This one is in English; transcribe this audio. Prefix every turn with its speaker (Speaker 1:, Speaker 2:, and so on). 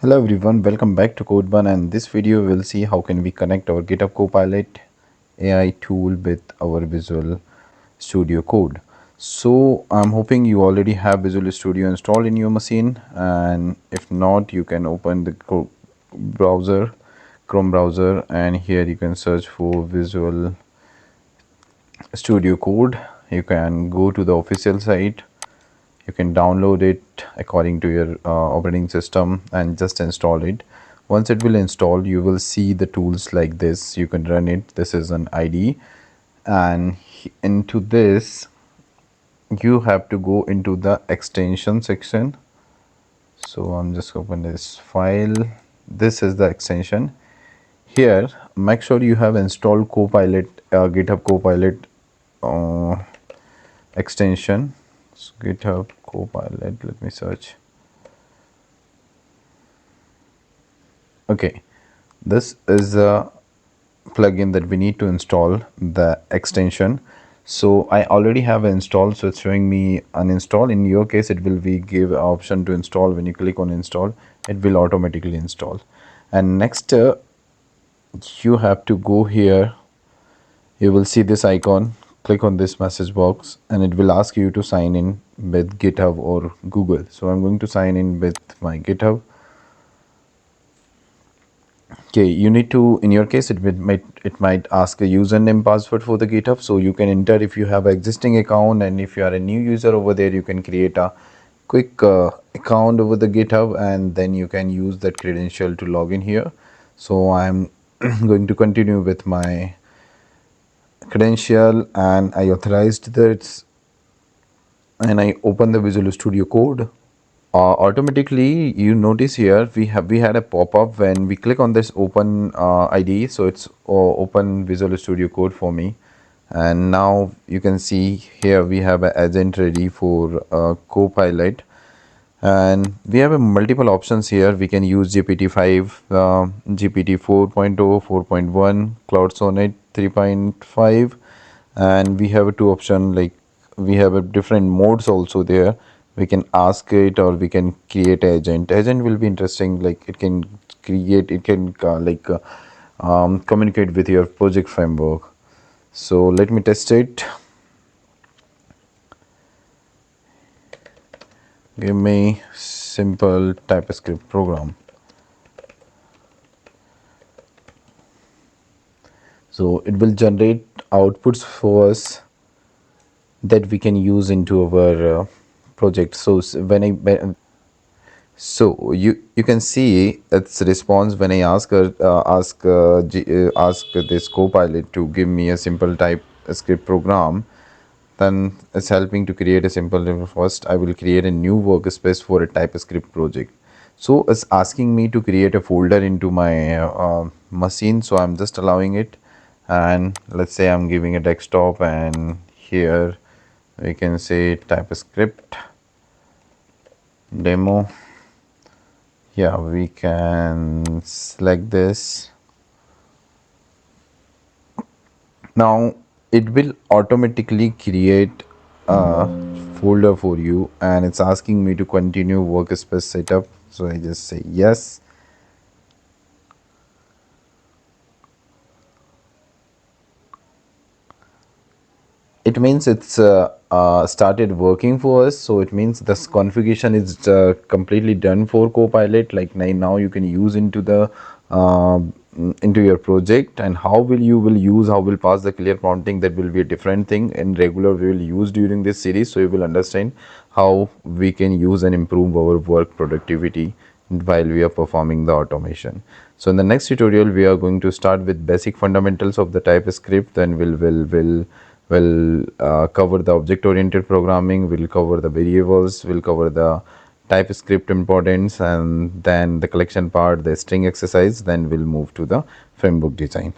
Speaker 1: Hello everyone, welcome back to Codebun, and this video will see how can we connect our GitHub Copilot AI tool with our Visual Studio Code. So I'm hoping you already have Visual Studio installed in your machine, and if not, you can open the Chrome browser, and here you can search for Visual Studio Code. You can go to the official site. You can download it according to your operating system and just install it. Once it will install, you will see the tools like this. You can run it. This is an IDE, and into this you have to go into the extension section. So I'm just open this file. This is the extension. Here make sure you have installed Copilot, GitHub Copilot uh, extension. So GitHub Copilot, let me search. Okay, this is a plugin that we need to install the extension. So I already have installed, so it's showing me uninstall. In your case, it will be give option to install. When you click on install, it will automatically install. And next you have to go here. You will see this icon. Click on this message box and it will ask you to sign in with GitHub or Google. So I'm going to sign in with my GitHub. Okay, you need to, in your case, it might ask a username password for the GitHub. So you can enter if you have an existing account, and if you are a new user over there, you can create a quick account over the GitHub, and then you can use that credential to log in here. So I'm going to continue with my credential, and I authorized that, and I open the Visual Studio Code. Automatically, you notice here we had a pop-up when we click on this open IDE. So it's open Visual Studio Code for me, and now you can see here we have an agent ready for Copilot, and we have a multiple options here. We can use GPT-5, GPT 4.0, 4.1, Cloud Sonnet 3.5, and we have a two option, like we have a different modes also there. We can ask it, or we can create agent will be interesting, like it can create, it can communicate with your project framework. So let me test it. Give me simple TypeScript program. So it will generate outputs for us that we can use into our project. So so you can see its response when I ask this Copilot to give me a simple TypeScript program. Then it's helping to create a simple. First, I will create a new workspace for a TypeScript project. So it's asking me to create a folder into my machine. So I'm just allowing it, and let's say I'm giving a desktop, and here we can say TypeScript demo. Yeah, we can select this. Now it will automatically create a folder for you, and it's asking me to continue workspace setup. So I just say yes. It means it's started working for us. So it means this configuration is completely done for Copilot. Like now you can use into the into your project. And how will use, how will pass the clear prompting, that will be a different thing. In regular we will use during this series, so you will understand how we can use and improve our work productivity while we are performing the automation. So in the next tutorial we are going to start with basic fundamentals of the TypeScript. Then we'll cover the object oriented programming, we'll cover the variables, we'll cover the TypeScript importance, and then the collection part, the string exercise. Then we'll move to the framework design.